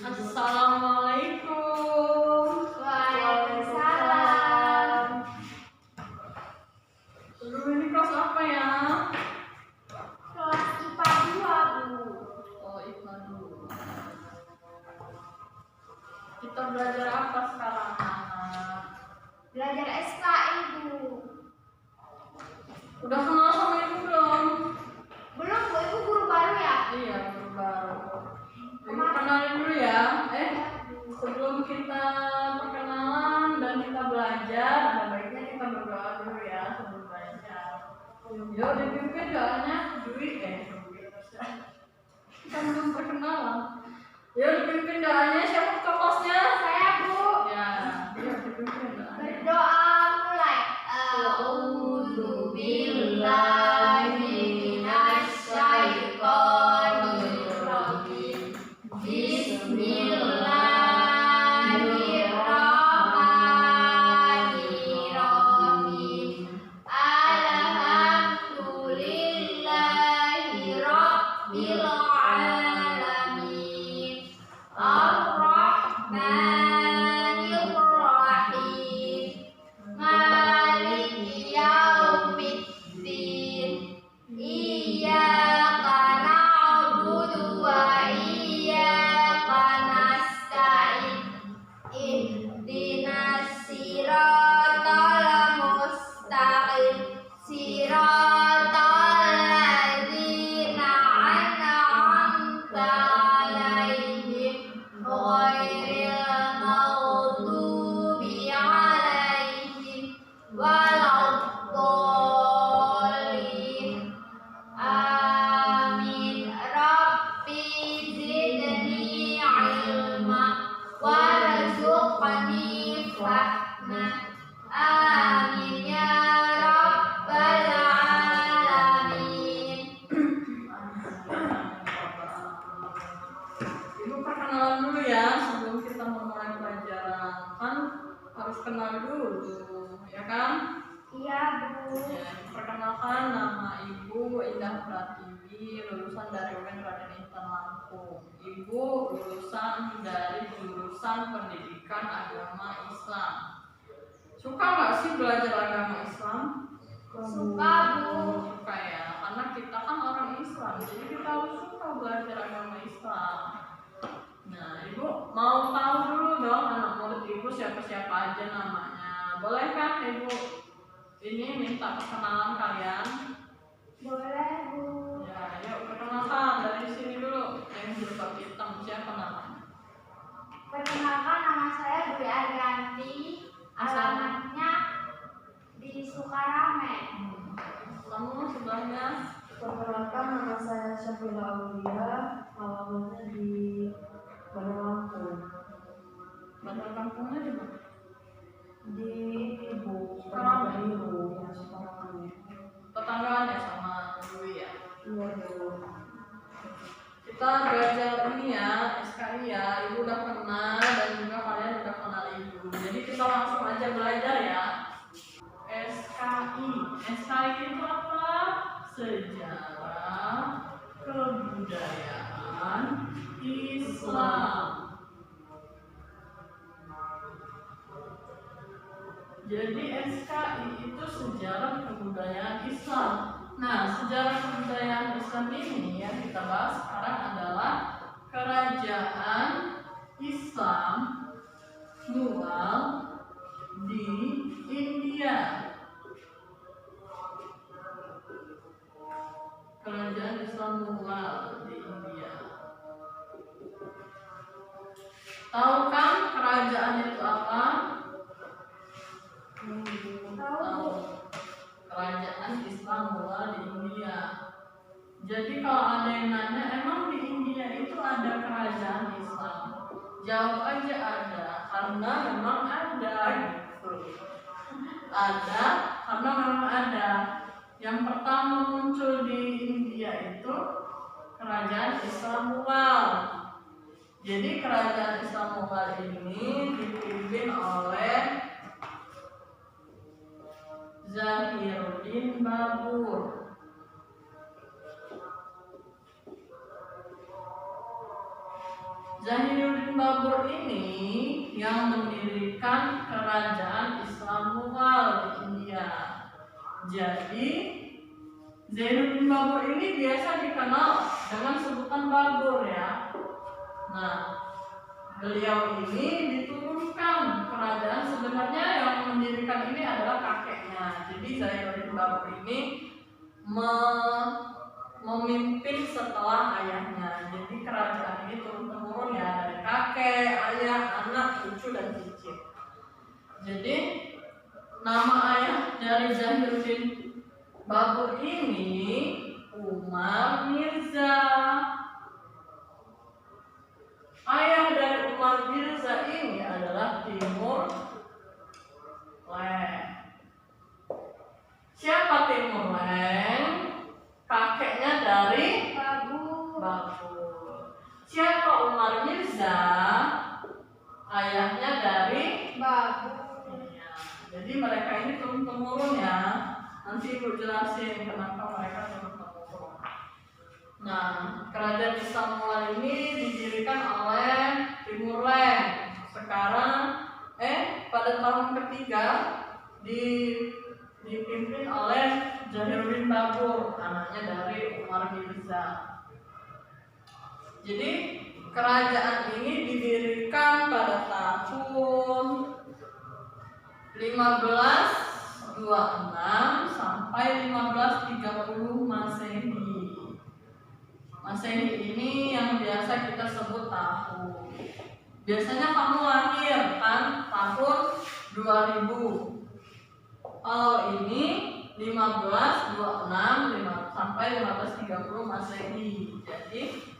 Assalamualaikum. Waalaikumsalam. Dulu ini kelas apa ya? Kelas IPA 2, Bu. Oh, IPA 2. Kita belajar apa sekarang, anak? Belajar SKI, Bu. Udah kenal sama ibu belum? Belum, Bu. Ibu guru baru ya? Iya, guru baru. Ibu kenalin dulu ya. Sebelum kita perkenalan dan kita belajar, ada baiknya kita berdoa dulu ya sebelum belajar. Yo, dipimpin doanya Dwi. Kita belum perkenalan. Yo, dipimpin doanya siapa kelasnya? Saya, Bu. Ya, yo dipimpin doanya. Berdoa mulai. A'udzu billahi minasy syaithanir rajim. Bismillahirrahmanirrahim. Alhamdulillahi rabbil alamin. Ar-Rahmanir Rahim. Maliki yaumiddin. Iyyaka na'budu wa iyyaka nasta'in. Ihdinas siratal mustaqim. Siratal ladzina an'amta 'alaihim ghairil maghdubi 'alaihim waladdallin. Amin. Rabbi zidni ilma warzuqni fahma. Amin ya rabbal alamin. Ibu perkenalan dulu ya sebelum kita memulai pelajaran. Kan harus kenal dulu, ya kan? Iya, Bu. Ya, perkenalkan nama Ibu Indah Pratiwi, lulusan dari UIN Raden Intan Lampung. Ibu lulusan dari jurusan Pendidikan Agama Islam. Suka nggak sih belajar agama Islam? Suka, Bu. Suka ya, karena kita kan orang Islam, jadi kita harus suka belajar agama Islam. Nah, Ibu mau tahu dulu dong anak murid Ibu siapa-siapa aja namanya. Boleh kan Ibu ini minta perkenalan kalian? Boleh, Bu. Ya, yuk perkenalkan dari sini dulu. Yang jilbab hitam siapa namanya? Perkenalkan, nama saya Dwi Arianti. Alamatnya di Sukarame. Kamu sebelahnya? Perkenalkan, nama saya Syafila Aulia, alamatnya di Bandar Lampung. Bandar kampungnya di mana? Di Ibu, Sekarang? Ibu, ya sekarang. Tetanggaan ya sama Dwi ya. Iya, Bu. Kita belajar ini ya, SKI ya. Ibu udah kenal dan juga kalian udah kenal Ibu. Jadi kita langsung aja belajar ya. SKI. SKI itu apa? Sejarah Kebudayaan Islam. Jadi SKI itu sejarah kebudayaan Islam. Nah, sejarah kebudayaan Islam ini yang kita bahas sekarang adalah kerajaan Islam Mughal di India. Kerajaan Islam Mughal di India. Tahu kan kerajaan itu apa? Tahu. Kerajaan Islam Mughal di India. Jadi kalau ada yang nanya, emang di India itu ada kerajaan Islam? Jawab aja ada, karena memang ada gitu. Ada, karena memang ada. Yang pertama muncul di India itu kerajaan Islam Mughal. Jadi kerajaan Islam Mughal ini dipimpin oleh Zahiruddin Babur. Zahiruddin Babur ini yang mendirikan kerajaan Islam Mughal di India. Jadi Zainuddin Babur ini biasa dikenal dengan sebutan Babur ya. Nah, beliau ini diturunkan kerajaan, sebenarnya yang mendirikan ini adalah kakeknya. Jadi Zainuddin Babur ini memimpin setelah ayahnya. Jadi kerajaan ini turun-temurun ya, dari kakek, ayah, anak, cucu, dan cicit. Jadi nama ayah dari Zahiruddin Babur ini Umar Mirza. Ayah dari Umar Mirza ini adalah Timur Leng. Siapa Timur Leng? Kakeknya dari Babur. Siapa Umar Mirza? Ayahnya dari Babur. Iya. Jadi mereka ini turun-temurun ya. Nanti Ibu jelasin kenapa mereka turun-temurun. Nah, kerajaan Islam Mughal ini didirikan oleh Timur Leng. Sekarang pada tahun ketiga dipimpin oleh Zahiruddin Babur, anaknya dari Umar Mirza. Jadi kerajaan ini didirikan pada tahun 1526 sampai 1530 Masehi. Masehi ini yang biasa kita sebut tahun. Biasanya kamu lahir kan tahun 2000. Kalau ini 1526 sampai 1530 Masehi. Jadi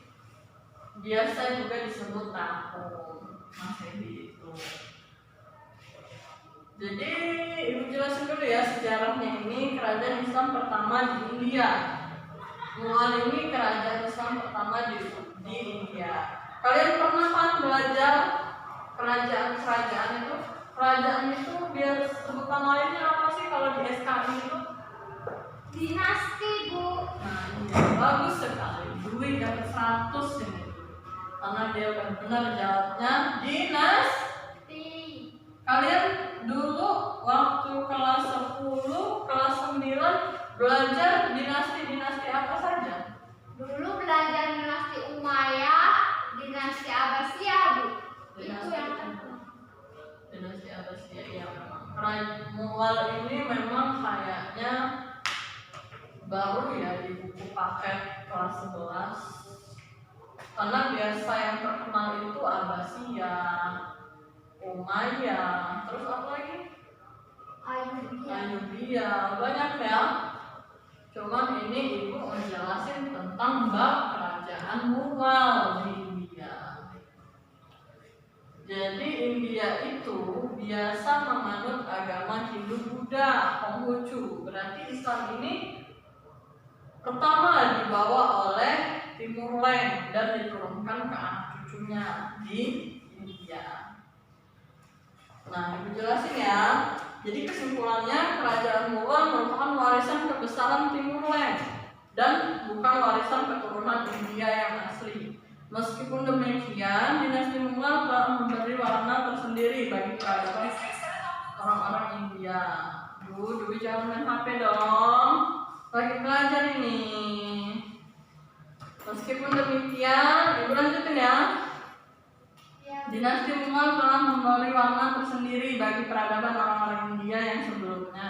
biasa juga disebut tahun Masehi itu. Jadi Ibu jelasin dulu ya sejarahnya. Ini kerajaan Islam pertama di India. Mughal ini kerajaan Islam pertama di India. Kalian pernah kan belajar kerajaan itu? Kerajaan itu biar sebutan lainnya apa sih kalau di SKI itu? Dinasti, Bu. Nah, iya, bagus sekali. Dwi dapat 100 ini. Karena dia benar jawabnya dinasti. Kalian dulu waktu kelas 10, kelas 9 belajar dinasti apa saja? Dulu belajar dinasti Umayyah, dinasti Abbasiyah, Bu. Itu yang Dinasti Abbasiyah ya memang. Mughal ini memang kayaknya baru ya di buku paket kelas 11. Karena biasa yang terkenal itu Abbasiyah, Umayyah, terus apa lagi? Ayyubiyah, banyak ya. Cuman ini Ibu menjelasin tentang bab kerajaan Mughal di India. Jadi India itu biasa menganut agama Hindu-Buddha, Konghucu. Berarti Islam ini pertama dibawa oleh Timur Leng dan diturunkan ke anak cucunya di India. Nah, Ibu jelasin ya. Jadi kesimpulannya kerajaan Mughal merupakan warisan kebesaran Timur Leng dan bukan warisan keturunan India yang asli. Meskipun demikian, dinasti Mughal telah memberi warna tersendiri bagi peradaban orang-orang India. Dwi jangan main HP dong. Lagi belajar ini. Meskipun demikian, Ibu lanjutin ya. Dinasti Mughal telah memberi warna tersendiri bagi peradaban orang-orang India yang sebelumnya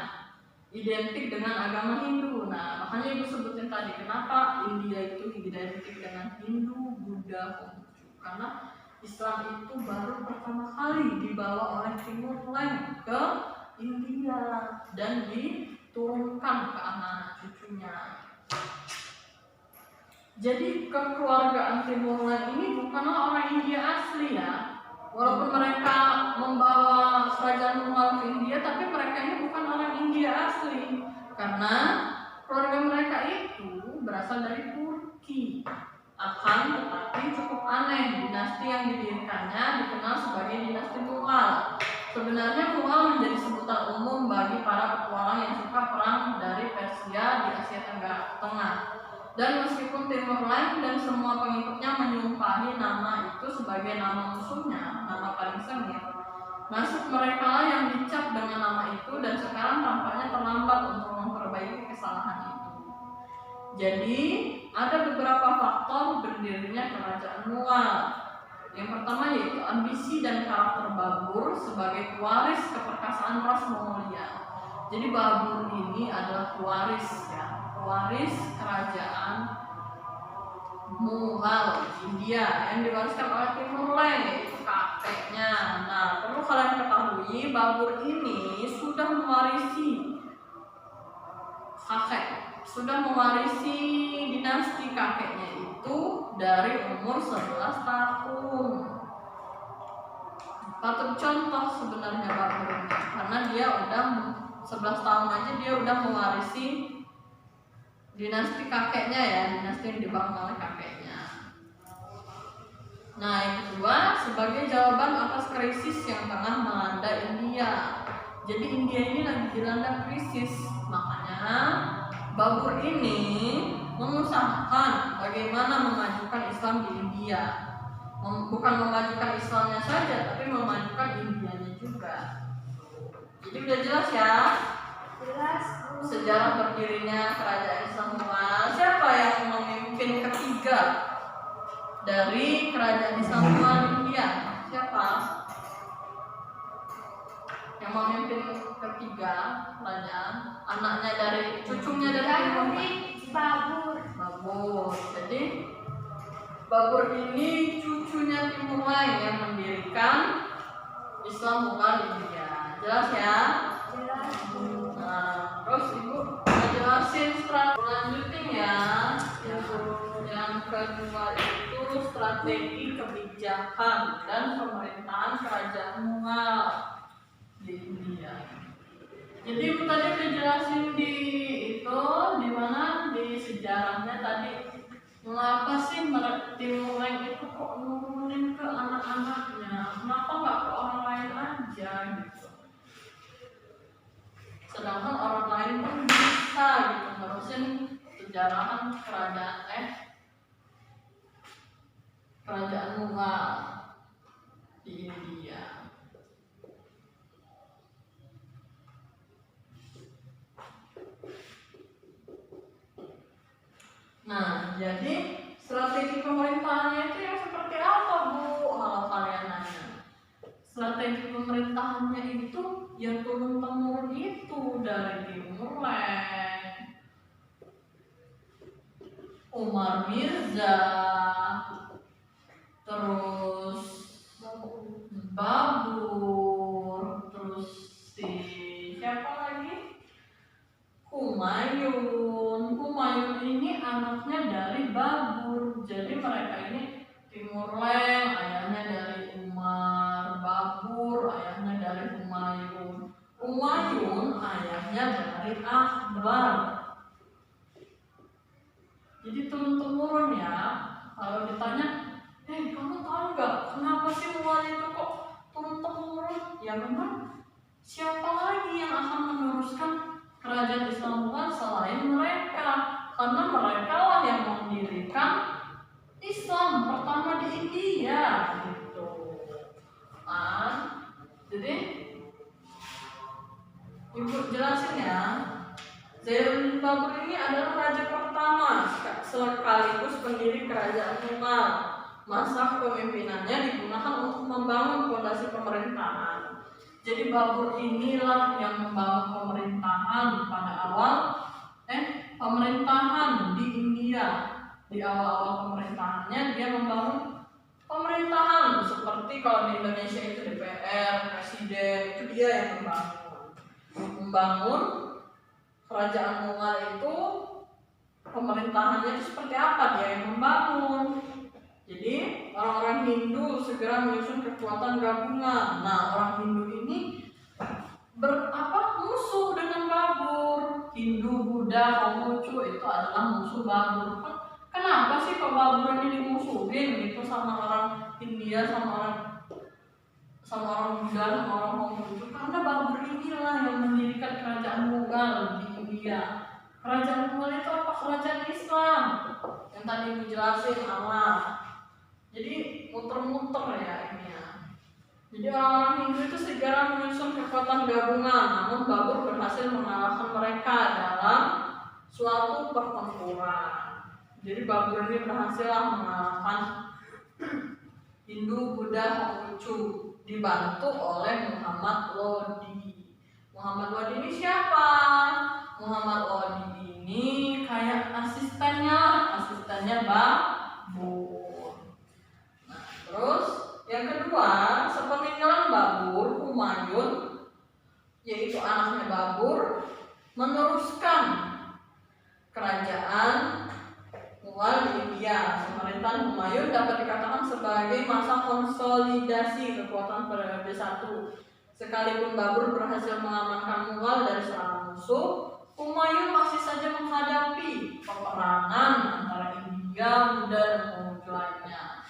identik dengan agama Hindu. Nah, makanya Ibu sebutin tadi kenapa India itu identik dengan Hindu, Buddha, Konghucu. Karena Islam itu baru pertama kali dibawa oleh Timur Leng ke India dan diturunkan ke anak cucunya. Jadi kekeluargaan Timur Leng ini bukanlah orang India asli ya. Walaupun mereka membawa kerajaan Mughal ke India, tapi mereka ini bukan orang India asli. Karena keluarga mereka itu berasal dari Turki. Akan tetapi cukup aneh, dinasti yang didirikannya dikenal sebagai dinasti Mughal. Sebenarnya Mughal menjadi sebutan umum bagi para petualang yang suka perang dari Persia di Asia Tengah. Dan meskipun Timur Leng dan semua pengikutnya menyumpahi nama itu sebagai nama musuhnya, nama paling sengit, nasib mereka lah yang dicap dengan nama itu dan sekarang tampaknya terlambat untuk memperbaiki kesalahan itu. Jadi ada beberapa faktor berdirinya kerajaan Mughal. Yang pertama yaitu ambisi dan karakter Babur sebagai pewaris keperkasaan ras Mongolia. Jadi Babur ini adalah pewaris kerajaan Mughal India yang diwariskan oleh Timur Leng, yaitu kakeknya. Nah, perlu kalian ketahui Babur ini sudah mewarisi dinasti kakeknya itu dari umur 11 tahun. Patut contoh sebenarnya Babur ini, karena dia udah 11 tahun aja dia udah mewarisi dinasti kakeknya ya, dinasti yang dibangun oleh kakeknya. Nah, yang kedua, sebagai jawaban atas krisis yang tengah melanda India. Jadi India ini lagi dilanda krisis, makanya Babur ini mengusahakan bagaimana memajukan Islam di India. Bukan memajukan Islamnya saja, tapi memajukan Indianya juga. Jadi udah jelas ya? Jelas. Sejarah berdirinya kerajaan Islam Mughal. Siapa yang memimpin ketiga dari kerajaan Islam Mughal India? Siapa? Yang memimpin ketiga kerajaan, anaknya dari cucunya dari Babur. Jadi Babur ini cucunya Timur Leng yang mendirikan Islam Mughal India. Jelas ya? Jelas. Nah, terus ibu ngejelasin strategi lanjutin ya. Yang kedua itu strategi kebijakan dan pemerintahan kerajaan Mughal di India. Jadi ibu tadi udah jelasin di mana di sejarahnya tadi, mengapa sih Timur Leng itu kok nurunin ke anak-anaknya, kenapa nggak ke orang lain aja gitu. Sedangkan orang lain pun bisa gitu nerusin sejarahan kerajaan Mughal di India. Nah, jadi strategi pemerintahannya itu yang seperti apa, Bu? Kalau kalian nanya, strategi pemerintahannya itu yang turun-temurun itu dari Timur Leng, Umar Mirza, terus Babur, terus siapa lagi? Humayun ini anaknya dari Babur. Jadi mereka ini Timur Leng, ayahnya dari Umar, Babur ayahnya dari Humayun, ayahnya dari Akbar. Jadi turun-temurun ya. Kalau ditanya, kamu tahu nggak kenapa sih Mughal itu kok turun-temurun? Ya memang siapa lagi yang akan meneruskan kerajaan Islam Mughal selain mereka, karena mereka lah yang mendirikan Islam pertama di India gitu. Jadi ibu jelasin ya, Zainuddin Babur ini adalah raja pertama sekaligus pendiri kerajaan Mughal. Masa kepemimpinannya digunakan untuk membangun fondasi pemerintahan. Jadi Babur inilah yang membangun pemerintahan pada awal pemerintahan di India. Di awal-awal pemerintahannya dia membangun pemerintahan seperti kalau di Indonesia itu DPR, presiden, itu dia yang membangun kerajaan Mughal itu. Pemerintahannya itu seperti apa, dia yang membangun. Jadi orang-orang Hindu segera menyusun kekuatan gabungan. Nah, orang Hindu ini musuh dengan Babur. Hindu, Buddha, Konghucu itu adalah musuh Babur. Kenapa sih kok Babur ini dimusuhin gitu sama orang India, sama orang Buddha, sama orang Konghucu? Karena Babur inilah yang mendirikan kerajaan Mughal di India. Kerajaan Mughal itu apa? Kerajaan Islam. Yang tadi dijelasin Allah. Jadi muter-muter ya ini ya. Jadi orang Hindu itu segera menyusun kekuatan gabungan, namun Babur berhasil mengalahkan mereka dalam suatu pertempuran. Jadi Babur ini berhasil mengalahkan Hindu, Buddha, Konghucu, dibantu oleh Muhammad Lodi. Muhammad Lodi ini siapa? Muhammad Lodi ini kayak asistennya Babur. Nah, terus yang kedua, sepeninggalan Babur, Humayun, yaitu anaknya Babur, meneruskan kerajaan Mughal di India. Pemerintahan Humayun dapat dikatakan sebagai masa konsolidasi kekuatan periode 1. Sekalipun Babur berhasil mengamankan Mughal dari serangan musuh, Humayun masih saja menghadapi peperangan antara India, Buddha, dan Konghucu lainnya.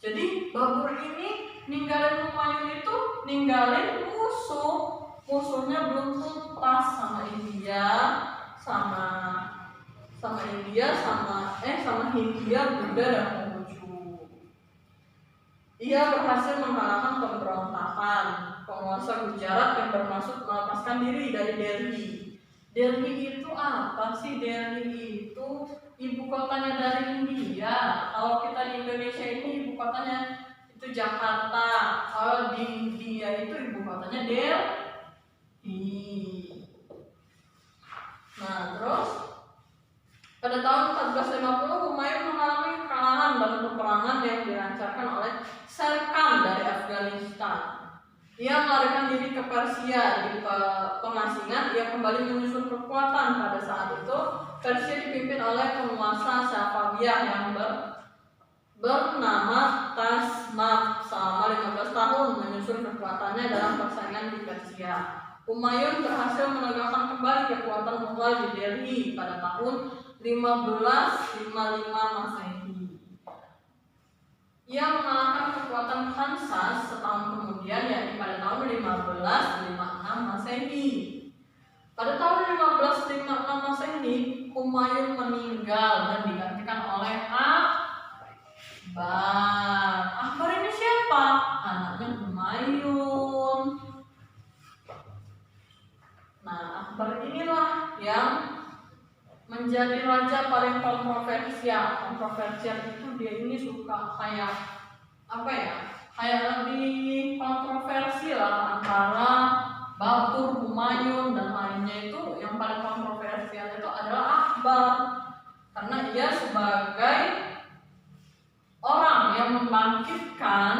Jadi Babur ini ninggalin Humayun itu ninggalin musuhnya belum tuntas sama India, sama Hindia, Buddha, dan Konghucu. Ia berhasil mengalahkan pemberontakan penguasa Gujarat yang bermaksud melepaskan diri dari Delhi. Delhi itu apa sih? Delhi itu ibu kotanya dari India. Kalau kita di Indonesia ini ibu kotanya itu Jakarta. Kalau di India itu ibu kotanya Delhi. Nah, terus pada tahun 1450 Humayun mengalami kekalahan dalam peperangan yang dilancarkan oleh Sher Khan dari Afghanistan. Ia melarikan diri ke Persia. Di pengasingan ia kembali menyusun kekuatan. Pada saat itu Persia dipimpin oleh penguasa Safavidiyah yang bernama Tasmak. Selama 15 tahun menyusun kekuatannya dalam persaingan di Persia. Humayun berhasil menegakkan kembali kekuatan Mughal di Delhi pada tahun 1555 Masehi. Ia mengalahkan kekuatan Khansas setahun kemudian, yakni pada tahun 1556 Masehi. Pada tahun 1556 Masehi, Humayun meninggal dan digantikan oleh Akbar. Akbar ini siapa? Anaknya Humayun. Nah, Akbar inilah yang menjadi raja paling kontroversial. Kontroversial itu dia ini suka kayak apa ya? Kayak lebih kontroversi lah antara Babur, Humayun dan lainnya. Itu yang paling kontroversial itu adalah Akbar. Karena ia sebagai orang yang membangkitkan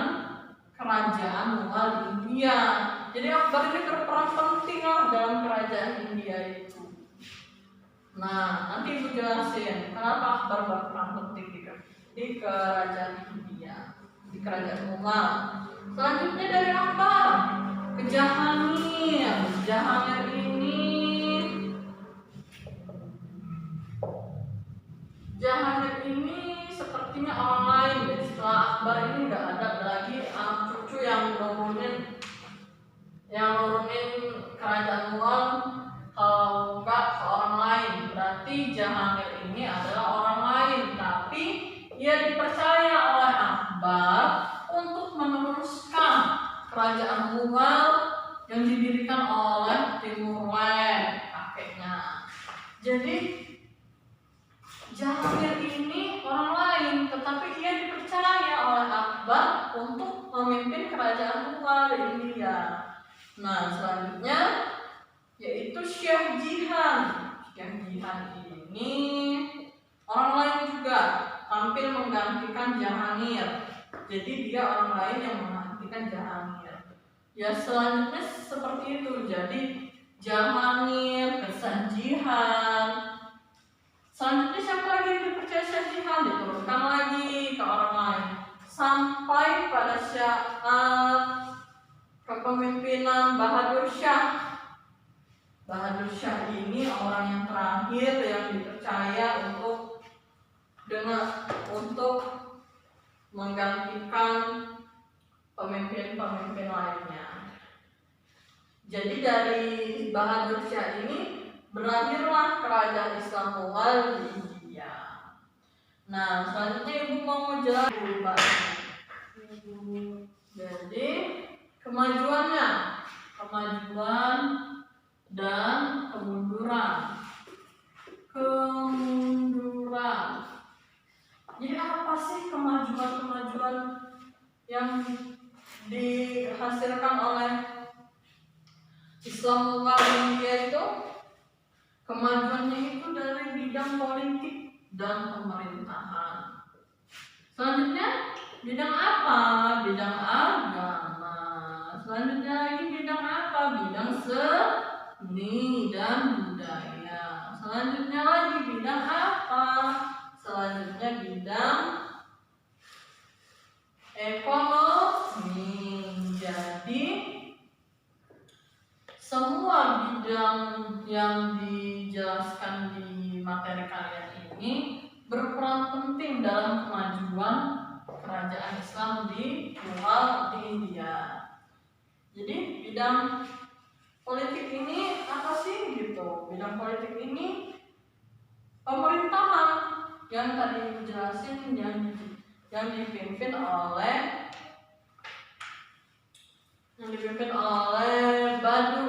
kerajaan Mughal di India. Jadi Akbar ini berperan penting lah dalam kerajaan India itu. Nah, nanti Ibu jelasin kenapa Akbar berperan penting di kerajaan India, di kerajaan Mughal. Selanjutnya dari Akbar ke Jahangir. Jahangir ini sepertinya orang lain deh. Setelah Akbar ini nggak ada lagi anak cucu yang nurunin kerajaan Mughal. Kalau enggak ke orang lain, berarti Jahangir ini adalah orang lain, tapi ia dipercaya oleh Akbar untuk meneruskan kerajaan Mughal yang didirikan oleh Timurlen, kakeknya. Jadi Jahangir ini orang lain, tetapi ia dipercaya oleh Akbar untuk memimpin kerajaan Mughal di India. Nah, selanjutnya yaitu Syekh Jihan. Syekh Jihan ini orang lain juga, tampil menggantikan Jahangir. Jadi dia orang lain yang menggantikan Jahangir. Ya selanjutnya seperti itu. Jadi Jahangir, kesan Jihan. Selanjutnya siapa lagi yang dipercaya Syekh Jihan? Diturunkan lagi ke orang lain. Sampai pada kepemimpinan Bahadur Shah. Bahadur Shah ini orang yang terakhir yang dipercaya untuk menggantikan pemimpin-pemimpin lainnya. Jadi dari Bahadur Shah ini berakhirlah kerajaan Islam Mughal di India. Nah, selanjutnya ibu mau menjelaskan jadi kemajuan dan kemunduran. Jadi apa sih kemajuan yang dihasilkan oleh Islam Mughal di India itu? Kemajuannya itu dari bidang politik dan pemerintahan. Selanjutnya bidang apa? Bidang agama. Selanjutnya lagi bidang apa? Bidang seni dan budaya. Selanjutnya lagi bidang apa? Selanjutnya bidang ekonomi. Jadi semua bidang yang dijelaskan di materi kalian ini berperan penting dalam kemajuan kerajaan Islam di Mughal di India. Jadi bidang politik ini apa sih gitu? Bidang politik ini pemerintahan yang tadi dijelasin yang dipimpin oleh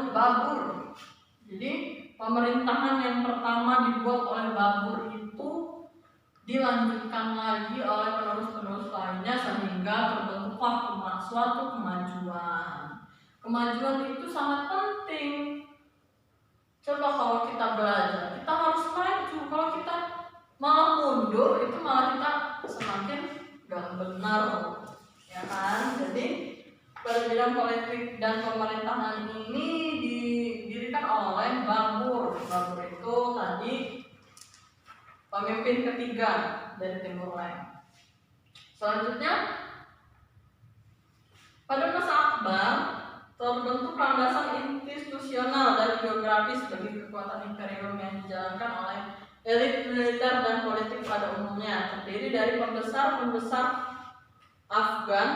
Babur. Jadi pemerintahan yang pertama dibuat oleh Babur itu dilanjutkan lagi oleh penerus-penerus lainnya sehingga terbentuklah suatu kemajuan. Kemajuan itu sangat penting. Coba kalau kita belajar, kita harus maju. Kalau kita malah mundur, itu malah kita semakin gak benar, ya kan? Jadi pada bidang politik dan pemerintahan ini didirikan oleh Babur. Babur itu tadi pemimpin ketiga dari Timur Leste. Selanjutnya pada masa Akbar terbentuk landasan institusional dan geografis bagi kekuatan imperium yang dijalankan oleh elit militer dan politik pada umumnya, terdiri dari pembesar-pembesar Afgan,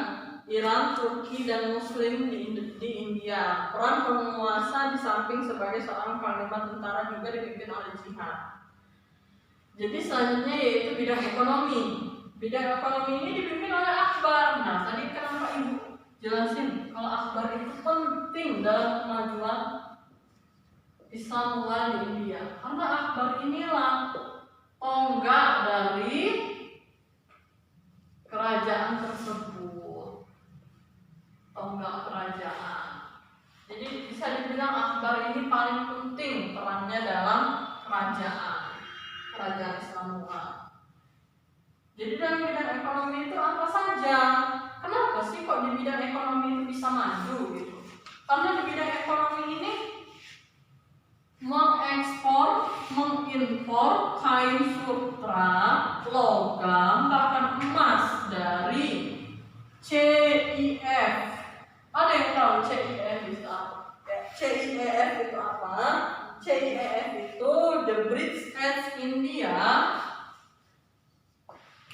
Iran, Turki, dan Muslim di India. Peran penguasa di samping sebagai seorang panglima tentara juga dipimpin oleh jihad. Jadi selanjutnya yaitu bidang ekonomi. Bidang ekonomi ini dipimpin oleh Akbar. Nah, tadi kenapa ibu jelasin kalau Akbar itu penting dalam kemajuan Islam Mughal di India? Karena Akbar inilah tonggak dari kerajaan tersebut. Tonggak kerajaan. Jadi bisa dibilang Akbar ini paling penting perannya dalam kerajaan Islam Mughal. Jadi dalam bidang ekonomi itu apa saja? Kenapa sih kok di bidang ekonomi itu bisa maju gitu? Karena di bidang ekonomi ini mengekspor, mengimpor kain sutra, logam, bahkan emas dari CIF. Ada yang tahu CIF itu apa? CIF itu apa? CIF itu The British East India,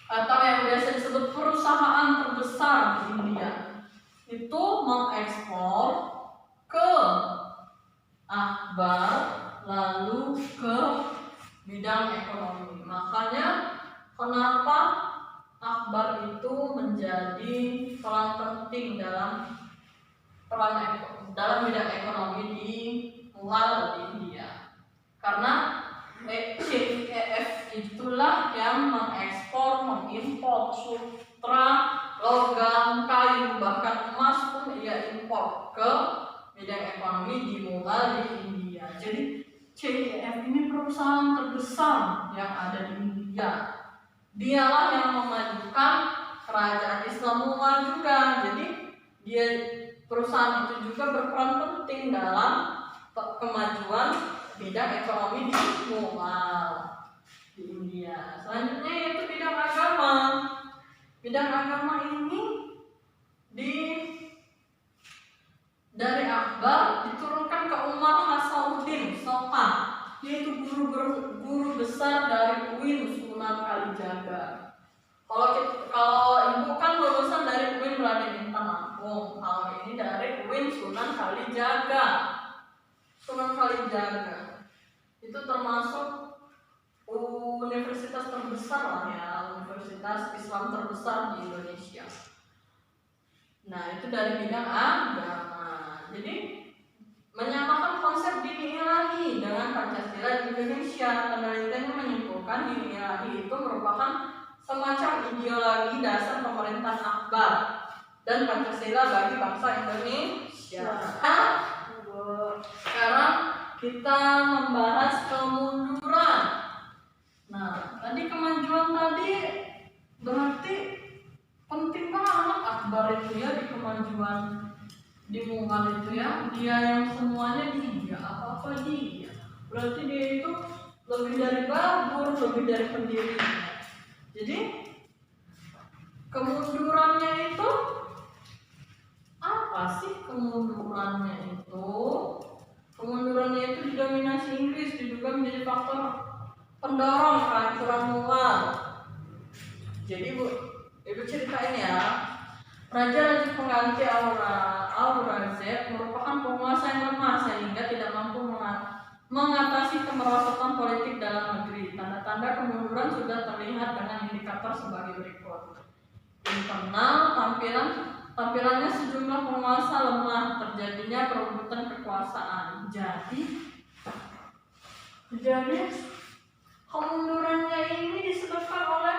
atau yang biasa disebut perusahaan terbesar di India. Itu mengekspor ke Akbar lalu ke bidang ekonomi. Makanya kenapa Akbar itu menjadi peran penting dalam bidang ekonomi di Mughal di India. Karena CIF itulah yang mengekspor, mengimpor sutra, logam, kayu, bahkan emas pun ia impor ke bidang ekonomi di Mughal di India. Jadi CIF ini perusahaan terbesar yang ada di India. Dialah yang memajukan kerajaan Islam Mughal juga. Jadi perusahaan itu juga berperan penting dalam kemajuan bidang ekonomi di Mughal di India. Selanjutnya yaitu bidang agama. Bidang agama ini dari Akbar diturunkan ke Umar Hasanuddin Sohah, yaitu guru besar dari UIN Sunan Kalijaga. Kalau ibu kan lulusan dari UIN Raden Intan Lampung, kalau ini dari UIN Sunan Kalijaga. itu termasuk universitas terbesar lah ya, universitas Islam terbesar di Indonesia. Nah itu dari bidang agama. Jadi menyamakan konsep dini ilahi dengan Pancasila di Indonesia. Penelitiannya menyimpulkan dini ilahi itu merupakan semacam ideologi dasar pemerintahan akbar dan Pancasila bagi bangsa Indonesia. Sekarang kita membahas kemunduran. Nah, tadi kemajuan tadi berarti penting banget akbar itu ya di kemajuan di Mughal itu ya. Dia yang semuanya dia, apa-apa dia. Berarti dia itu lebih dari babur, lebih dari pendiri. Jadi kemundurannya itu apa sih kemundurannya itu? Kemundurannya itu didominasi Inggris diduga menjadi faktor pendorong kehancuran Mughal. Jadi ibu ceritain ya, raja-raja pengganti Aurangzeb merupakan penguasa yang lemah sehingga tidak mampu mengatasi kemerosotan politik dalam negeri. Tanda-tanda kemunduran sudah terlihat dengan indikator sebagai berikut. Internal, tampilannya sejumlah penguasa lemah, terjadinya perebutan kekuasaan. Jadi kemundurannya ini disebabkan oleh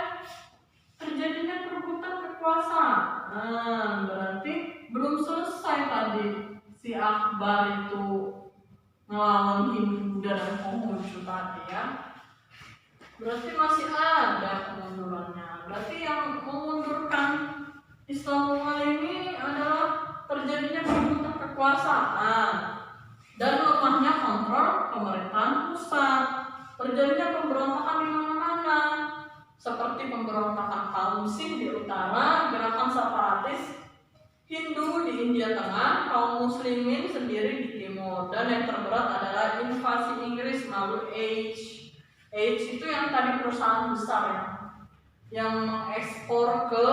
terjadinya perebutan kekuasaan. Nah, berarti belum selesai tadi si Akbar itu ngelawan Hindu dan Konghucu tadi ya. Berarti masih ada kemundurannya. Berarti yang memundurkan Islam Mughal ini adalah terjadinya perebutan kekuasaan dan lemahnya kontrol pemerintahan pusat. Terjadinya pemberontakan di mana-mana, seperti pemberontakan kaum Sikh di utara, gerakan separatis Hindu di India Tengah, kaum Muslimin sendiri di timur, dan yang terberat adalah invasi Inggris melalui H itu yang tadi perusahaan besar yang mengekspor ke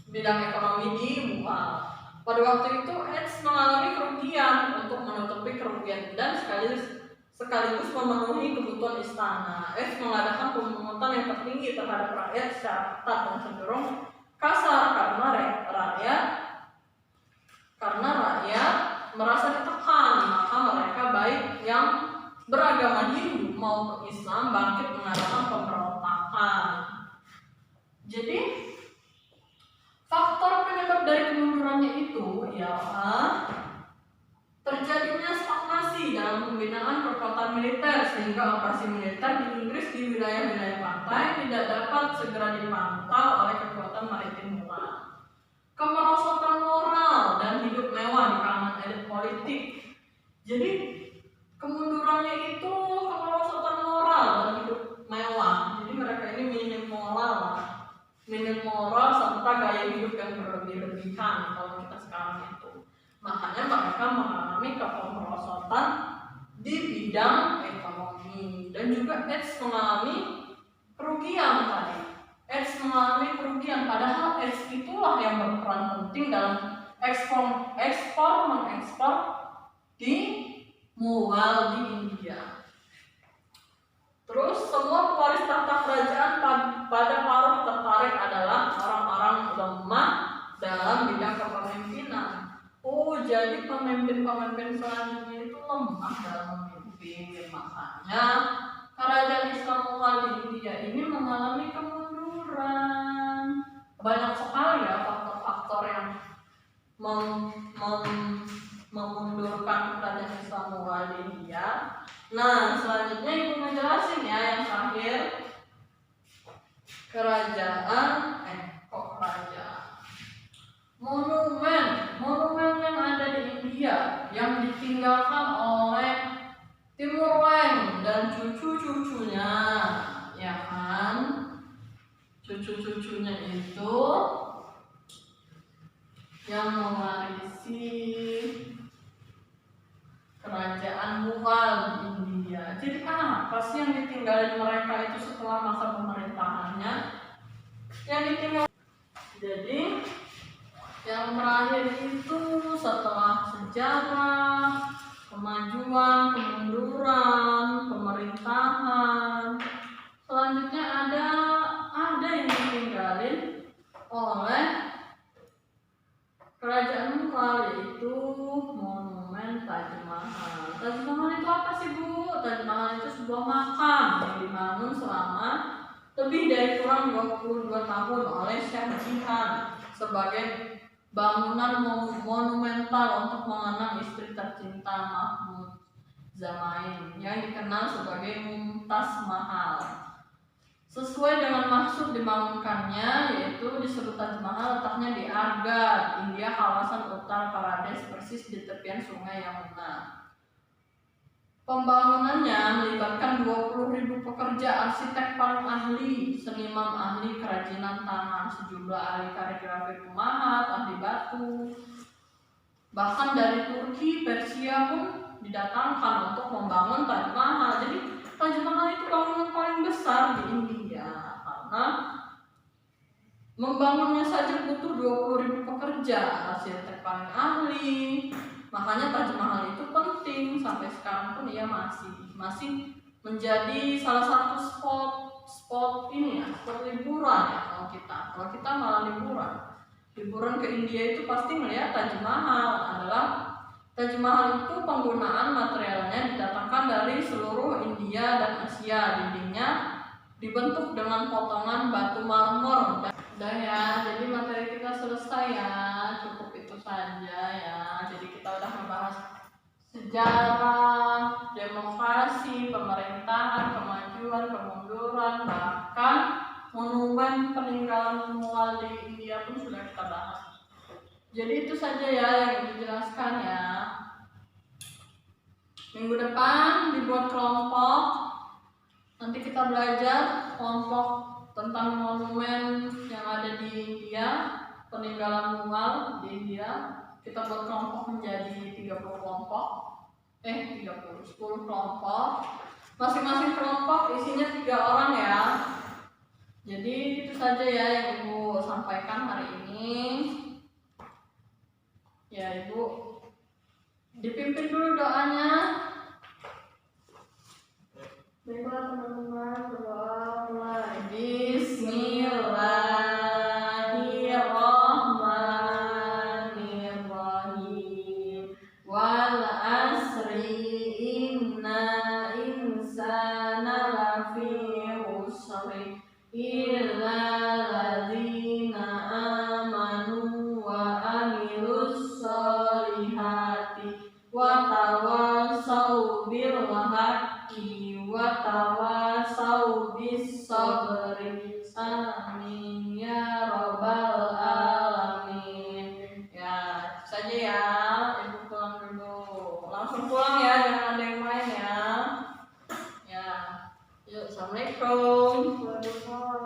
bidang ekonomi di Mughal. Pada waktu itu H mengalami kerugian untuk menutupi kerugian dan sekaligus memenuhi kebutuhan istana. H mengadakan pemungutan yang tertinggi terhadap rakyat secara ketat dan cenderung kasar karena rakyat merasa ditekan, maka mereka baik yang beragama Hindu maupun Islam bangkit mengadakan pemberontakan. Jadi faktor penyebab dari kemundurannya itu ialah terjadinya stagnasi dalam pembinaan kekuatan militer sehingga operasi militer di Inggris di wilayah-wilayah pantai tidak dapat segera dipantau oleh kekuatan maritim Mughal. Kemerosotan moral dan hidup mewah di kalangan elit politik. Jadi kemundurannya itu kemerosotan moral dan hidup mewah. Jadi mereka ini minim moral serta gaya hidup yang berlebih-lebihan kalau kita sekarang itu. Makanya mereka mengalami kemerosotan di bidang ekonomi dan juga H mengalami kerugian tadi. H mengalami kerugian padahal H itulah yang berperan penting dalam mengekspor di Mughal di India. Terus semua pewaris tahta kerajaan pada paruh tertarik adalah orang-orang lemah dalam bidang kepemimpinan. Oh, jadi pemimpin-pemimpin selanjutnya itu lemah dalam memimpin. Makanya kerajaan Islam Mughal di India ini mengalami kemunduran. Banyak sekali ya faktor-faktor yang memundurkan kerajaan Islam Mughal di India. Nah, selanjutnya ibu menjelasin ya yang terakhir kerajaan monumen yang ada di India yang ditinggalkan oleh Timur Leng dan cucu-cucunya, ya kan? Cucu-cucunya itu yang mewarisi kerajaan Mughal di India. Jadi apa sih yang ditinggalin mereka itu setelah masa pemerintahannya? Jadi yang terakhir itu setelah sejarah, kemajuan, kemunduran, pemerintahan. Selanjutnya ada yang ditinggalin oleh kerajaan Mughal, yaitu monumen Taj Mahal. Taj Mahal itu apa sih Bu? Taj Mahal itu sebuah makam yang dibangun selama lebih dari kurang 22 tahun oleh Shah Jahan sebagai bangunan monumental untuk mengenang istri tercinta Mahmud Zamain yang dikenal sebagai Mumtaz Mahal. Sesuai dengan maksud dibangunkannya, yaitu disebut Taj Mahal, letaknya di Agra, India, kawasan Uttar Pradesh, persis di tepian sungai Yamuna. Pembangunannya melibatkan 20.000 pekerja, arsitek paling ahli, seniman ahli kerajinan tangan, sejumlah ahli kaligrafi pemahat, ahli batu. Bahkan dari Turki, Persia pun didatangkan untuk membangun Taj Mahal. Jadi Taj Mahal itu bangunan paling besar di India karena membangunnya saja butuh 20.000 pekerja, arsitek paling ahli. Makanya Taj Mahal itu penting, sampai sekarang pun ia masih menjadi salah satu spot liburan ya. Kalau kita malah liburan ke India itu pasti melihat Taj Mahal. Taj Mahal itu penggunaan materialnya didatangkan dari seluruh India dan Asia. Dindingnya dibentuk dengan potongan batu marmor. Udah ya, jadi materi kita selesai ya. Cukup itu saja ya. Jadi kita udah membahas sejarah, demokrasi, pemerintahan, kemajuan, kemunduran, bahkan monumen peninggalan Mughal di India pun sudah kita bahas. Jadi itu saja ya yang dijelaskan ya. Minggu depan dibuat kelompok. Nanti kita belajar kelompok tentang monumen yang ada di India, peninggalan Mughal di India. Kita buat kelompok menjadi 10 kelompok. Masing-masing kelompok isinya 3 orang ya. Jadi itu saja ya yang Ibu sampaikan hari ini. Ya Ibu, dipimpin dulu doanya. Baiklah teman-teman, berdoa mulai. Bismillahirrahmanirrahim. Wal asri inna insana lafi khusri illa ladzina amanu wa amilus solihati wa tawassaw bil haqqi wa tawassaw bis sabri. Amin ya rabbal alamin. Ya, itu saja ya. Ibu pulang dulu. Langsung pulang ya, jangan ada yang main ya. Ya. Yuk, assalamualaikum. Waalaikumsalam.